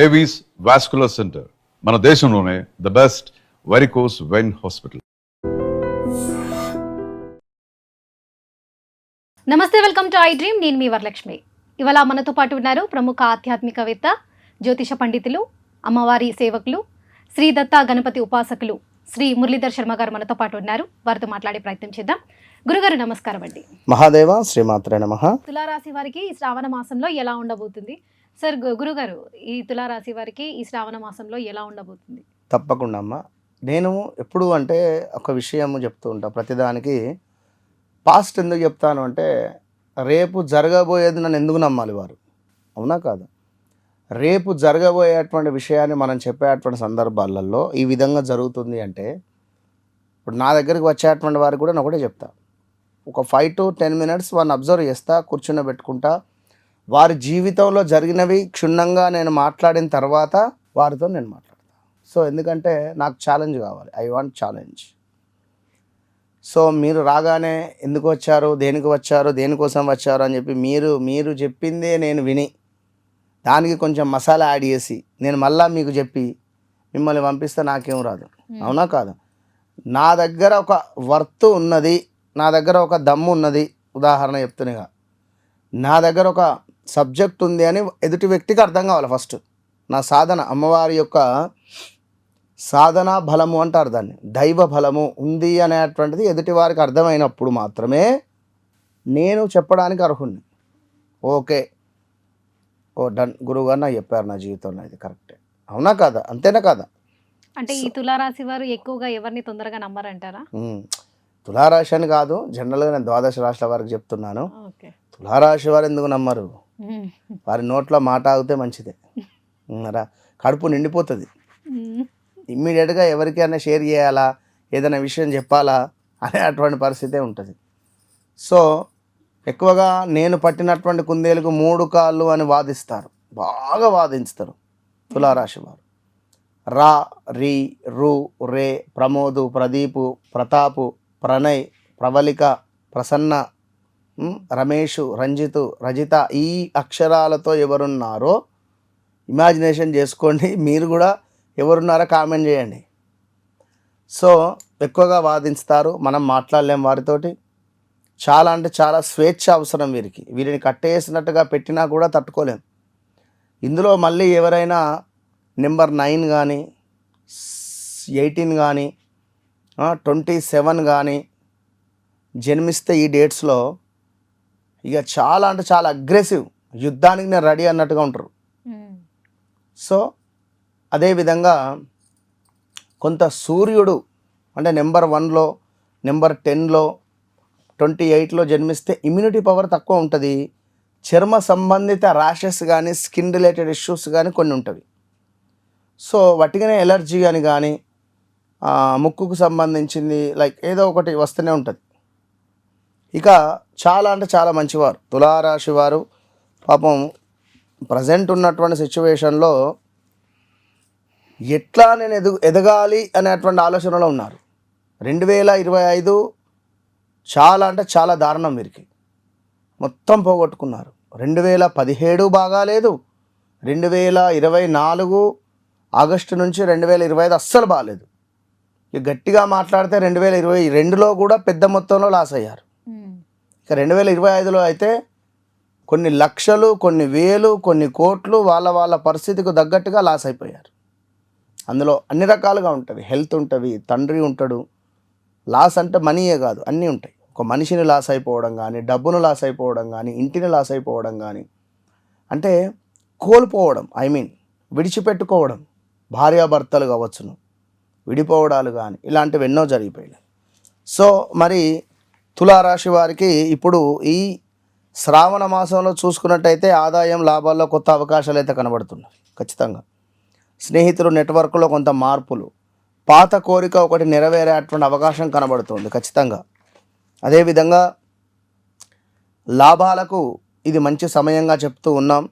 Avis vascular centre మన దేశంలోనే the best varicose vein hospital. నమస్తే, వెల్కమ్ టు ఐ డ్రీమ్. నేను మీ వరలక్ష్మి. ఇవాళ మనతో పాటు ఉన్నారు ప్రముఖ ఆధ్యాత్మికవేత్త, జ్యోతిష పండితులు, అమ్మవారి సేవకులు, శ్రీ దత్త గణపతి ఉపాసకులు శ్రీ మురళీధర్ శర్మ గారు మనతో పాటు ఉన్నారు. వారితో మాట్లాడే ప్రయత్నం చేద్దాం. గురుగారు నమస్కారం అండి. మహాదేవ శ్రీమాత్రే నమః. తులారాశి వారికి ఈ శ్రావణ మాసంలో ఎలా ఉండబోతుంది సార్? గురుగారు, ఈ తులారాశి వారికి ఈ శ్రావణ మాసంలో ఎలా ఉండబోతుంది? తప్పకుండా అమ్మ. నేను ఎప్పుడు అంటే ఒక విషయం చెప్తూ ఉంటా ప్రతిదానికి. పాస్ట్ ఎందుకు చెప్తాను అంటే, రేపు జరగబోయేది నన్ను ఎందుకు నమ్మాలి వారు? అవునా కాదు? రేపు జరగబోయేటువంటి విషయాన్ని మనం చెప్పేటువంటి సందర్భాలలో ఈ విధంగా జరుగుతుంది అంటే, ఇప్పుడు నా దగ్గరికి వచ్చేటువంటి వారికి కూడా నేను ఒకటే చెప్తా. ఒక 5 to 10 minutes వారిని అబ్జర్వ్ చేస్తా, కూర్చుని పెట్టుకుంటా. వారి జీవితంలో జరిగినవి క్షుణ్ణంగా నేను మాట్లాడిన తర్వాత వారితో నేను మాట్లాడతా. సో ఎందుకంటే నాకు ఛాలెంజ్ కావాలి. I want challenge. సో మీరు రాగానే ఎందుకు వచ్చారు, దేనికి వచ్చారు, దేనికోసం వచ్చారు అని చెప్పి మీరు చెప్పిందే నేను విని దానికి కొంచెం మసాలా యాడ్ చేసి నేను మళ్ళీ మీకు చెప్పి మిమ్మల్ని పంపిస్తే నాకేం రాదు. అవునా కాదు? నా దగ్గర ఒక వర్త్ ఉన్నది, నా దగ్గర ఒక దమ్ము ఉన్నది. ఉదాహరణ చెప్తున్నాగా, నా దగ్గర ఒక సబ్జెక్ట్ ఉంది అని ఎదుటి వ్యక్తికి అర్థం కావాలి. ఫస్ట్ నా సాధన, అమ్మవారి యొక్క సాధన బలము అంటారు దాన్ని, దైవ బలము ఉంది అనేటువంటిది ఎదుటి వారికి అర్థమైనప్పుడు మాత్రమే నేను చెప్పడానికి అర్హుణ్ణి. ఓకే, ఓ డన్, గురువుగారు నాకు చెప్పారు, నా జీవితంలో ఇది కరెక్టే. అవునా కాదా? అంతేనా కాదా? అంటే ఈ తులారాశి వారు ఎక్కువగా ఎవరిని తొందరగా నమ్మరంటారా? తులారాశి అని కాదు, జనరల్గా నేను ద్వాదశ రాశుల వారికి చెప్తున్నాను. తులారాశి వారు ఎందుకు నమ్మరు? వారి నోట్లో మాట ఆగితే మంచిదే, కడుపు నిండిపోతుంది. ఇమ్మీడియట్గా ఎవరికైనా షేర్ చేయాలా, ఏదైనా విషయం చెప్పాలా అనే అటువంటి పరిస్థితే ఉంటుంది. సో ఎక్కువగా నేను పట్టినటువంటి కుందేలకు 3 కాళ్ళు అని వాదిస్తారు, బాగా వాదించుతారు తులారాశి వారు. రా, రి, రు, రే, ప్రమోదు, ప్రదీపు, ప్రతాపు, ప్రణయ్, ప్రవళిక, ప్రసన్న, రమేషు, రంజితు, రజిత, ఈ అక్షరాలతో ఎవరున్నారో ఇమాజినేషన్ చేసుకోండి. మీరు కూడా ఎవరున్నారో కామెంట్ చేయండి. సో ఎక్కువగా వాదిస్తారు, మనం మాట్లాడలేం వారితోటి. చాలా అంటే చాలా స్వేచ్ఛ అవసరం వీరికి. వీరిని కట్టేసినట్టుగా పెట్టినా కూడా తట్టుకోలేం. ఇందులో మళ్ళీ ఎవరైనా నెంబర్ 9 కానీ 18 కానీ 27 కానీ జన్మిస్తే ఈ డేట్స్లో ఇక చాలా అంటే చాలా అగ్రెసివ్, యుద్ధానికి నేను రెడీ అన్నట్టుగా ఉంటారు. సో అదేవిధంగా కొంత సూర్యుడు అంటే నెంబర్ 1లో, నెంబర్ 10లో, 28లో జన్మిస్తే ఇమ్యూనిటీ పవర్ తక్కువ ఉంటుంది. చర్మ సంబంధిత ర్యాషెస్ కానీ, స్కిన్ రిలేటెడ్ ఇష్యూస్ కానీ కొన్ని ఉంటుంది. సో వట్టిగానే ఎలర్జీ అని కానీ, ముక్కుకు సంబంధించింది లైక్ ఏదో ఒకటి వస్తూనే ఉంటుంది. ఇక చాలా అంటే చాలా మంచివారు తులారాశి వారు. పాపం ప్రజెంట్ ఉన్నటువంటి సిచ్యువేషన్లో ఎట్లా నేను ఎదగాలి అనేటువంటి ఆలోచనలో ఉన్నారు. 2025 చాలా అంటే చాలా దారుణం వీరికి. మొత్తం పోగొట్టుకున్నారు. 2017 బాగాలేదు, 2024 ఆగస్టు నుంచి 2025 అస్సలు బాగాలేదు. ఇక గట్టిగా మాట్లాడితే 2022లో కూడా పెద్ద మొత్తంలో లాస్ అయ్యారు. ఇక 2025లో అయితే కొన్ని లక్షలు, కొన్ని వేలు, కొన్ని కోట్లు వాళ్ళ పరిస్థితికి తగ్గట్టుగా లాస్ అయిపోయారు. అందులో అన్ని రకాలుగా ఉంటుంది. హెల్త్ ఉంటుంది, తండ్రి ఉంటాడు. లాస్ అంటే మనీయే కాదు, అన్నీ ఉంటాయి. ఒక మనిషిని లాస్ అయిపోవడం కానీ, డబ్బును లాస్ అయిపోవడం కానీ, ఇంటిని లాస్ అయిపోవడం కానీ, అంటే కోల్పోవడం, విడిచిపెట్టుకోవడం, భార్యాభర్తలు కావచ్చును, విడిపోవడాలు కానీ ఇలాంటివి ఎన్నో జరిగిపోయాయి. సో మరి తులారాశి వారికి ఇప్పుడు ఈ శ్రావణ మాసంలో చూసుకున్నట్టయితే ఆదాయం, లాభాల్లో కొత్త అవకాశాలు అయితే కనబడుతున్నాయి ఖచ్చితంగా. స్నేహితులు, నెట్వర్క్లో కొంత మార్పులు, పాత కోరిక ఒకటి నెరవేరేటువంటి అవకాశం కనబడుతుంది ఖచ్చితంగా. అదేవిధంగా లాభాలకు ఇది మంచి సమయంగా చెప్తూ ఉన్నాం.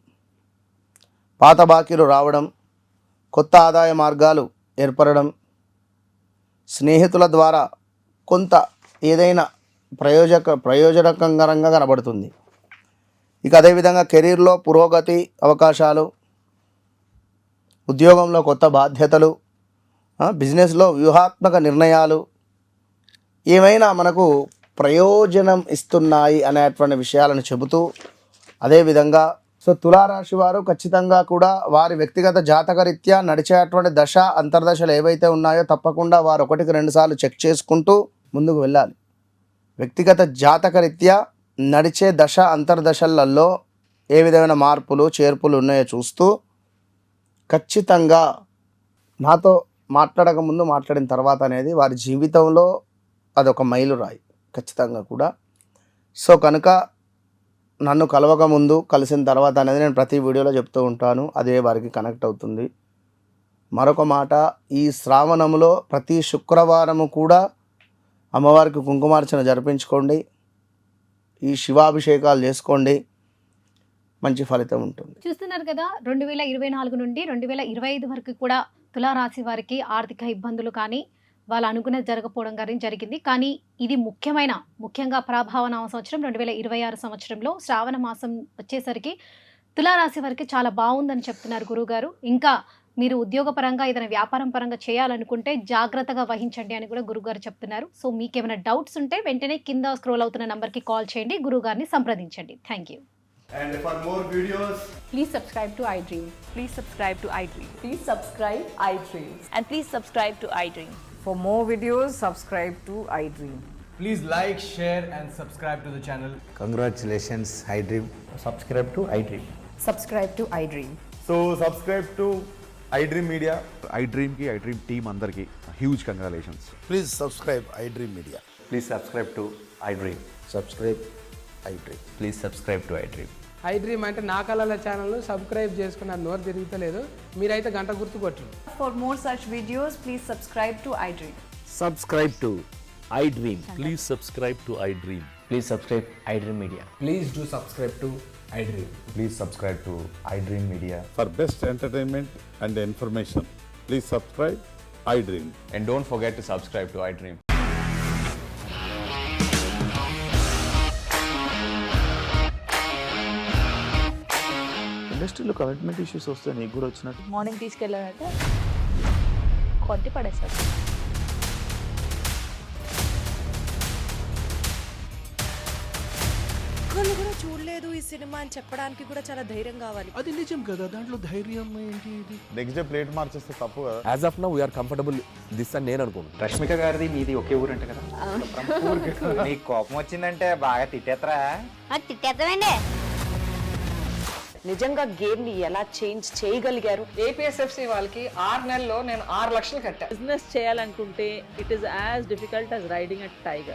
పాత బాకీలు రావడం, కొత్త ఆదాయ మార్గాలు ఏర్పడడం, స్నేహితుల ద్వారా కొంత ఏదైనా ప్రయోజనకరంగా కనబడుతుంది. ఇక అదేవిధంగా కెరీర్లో పురోగతి అవకాశాలు, ఉద్యోగంలో కొత్త బాధ్యతలు, బిజినెస్లో వ్యూహాత్మక నిర్ణయాలు ఏమైనా మనకు ప్రయోజనం ఇస్తున్నాయి అనేటువంటి విషయాలను చెబుతూ, అదేవిధంగా సో తులారాశి వారు ఖచ్చితంగా కూడా వారి వ్యక్తిగత జాతకరీత్యా నడిచేటువంటి దశ అంతర్దశలు ఏవైతే ఉన్నాయో తప్పకుండా వారు 1-2 సార్లు చెక్ చేసుకుంటూ ముందుకు వెళ్ళాలి. వ్యక్తిగత జాతకరీత్యా నడిచే దశ అంతర్దశలలో ఏ విధమైన మార్పులు చేర్పులు ఉన్నాయో చూస్తూ ఖచ్చితంగా నాతో మాట్లాడక ముందు మాట్లాడిన తర్వాత అనేది వారి జీవితంలో అదొక మైలురాయి ఖచ్చితంగా కూడా. సో కనుక నన్ను కలవక ముందు కలిసిన తర్వాత అనేది నేను ప్రతి వీడియోలో చెప్తూ ఉంటాను, అదే వారికి కనెక్ట్ అవుతుంది. మరొక మాట, ఈ శ్రావణంలో ప్రతి శుక్రవారము కూడా అమ్మవారికి కుంకుమార్చన జరిపించుకోండి, ఈ శివాభిషేకాలు చేసుకోండి, మంచి ఫలితం ఉంటుంది. చూస్తున్నారు కదా, 2024 నుండి 2025 వరకు కూడా తులారాశి వారికి ఆర్థిక ఇబ్బందులు కానీ వాళ్ళ అనుకున్నది జరగకపోవడం కానీ జరిగింది. కానీ ఇది ముఖ్యంగా ప్రభావన సంవత్సరం 2026 సంవత్సరంలో శ్రావణ మాసం వచ్చేసరికి తులారాశి వారికి చాలా బాగుందని చెప్తున్నారు గురువుగారు. ఇంకా మీరు ఉద్యోగపరంగా ఏదైనా వ్యాపారం పరంగా చేయాలనుకుంటే జాగ్రత్తగా వహించండి అని కూడా గురువుగారు చెప్తున్నారు. సో మీకు ఏమైనా డౌట్స్ ఉంటే వెంటనే కింద స్క్రోల్ అవుతున్న నంబర్కి కాల్ చేయండి, గురువుగారిని సంప్రదించండి. Thank you. And for more videos, Please subscribe to iDream. Please subscribe to iDream. Please subscribe iDream. And please subscribe to iDream. For more videos, subscribe to iDream. please like, share and subscribe to the channel. Congratulations, iDream. Subscribe to iDream. Subscribe to iDream. So subscribe to iDream Media. iDream ki iDream team andarki huge congratulations. Please subscribe iDream Media. Please subscribe to iDream. Subscribe iDream. Please subscribe to iDream. iDream అంటే నా కళల channel subscribe చేసుకున్న నోరు తిరుగుతలేదు, మీరైతే గంట గుర్తు కొట్టండి. For more such videos, please subscribe to iDream. Subscribe to iDream. Please subscribe to iDream. Please subscribe iDream Media. Please do subscribe to iDream. Please subscribe to iDream Media. For best entertainment and information, please subscribe iDream. And don't forget to subscribe to iDream. ఇండస్ట్రీలో commitment issues వస్తే నీకు కూడా వచ్చినట్టు morning తీసుకెళ్ళారంటే కొట్టి పడేస్తారు. ఒక్కళ్ళు కూడా చూడలేదు ఈ సినిమా అని చెప్పడానికి కూడా చాలా ధైర్యం కావాలి. అది నిజం కదా, దాంట్లో ధైర్యం ఏంటి? ఇది నెక్స్ట్ డే ప్లేట్ మార్చేస్తే తప్పు కదా. As of now, we are comfortable this అని నేను అనుకుంటున్నాను. రష్మిక గారిది మీది ఒకే ఊరంట కదా? నీకు కోపం వచ్చిందంటే బాగా తిట్టేత్తరా? తిట్టేద్దామండి. నిజంగా గేమ్ ని ఎలా చేంజ్ చేయగలిగారు? ఏపీఎస్ఎఫ్సి వాళ్ళకి 6 నెలల్లో నేను 6 లక్షలు కట్టా. బిజినెస్ చేయాలనుకుంటే it is as difficult as riding a tiger.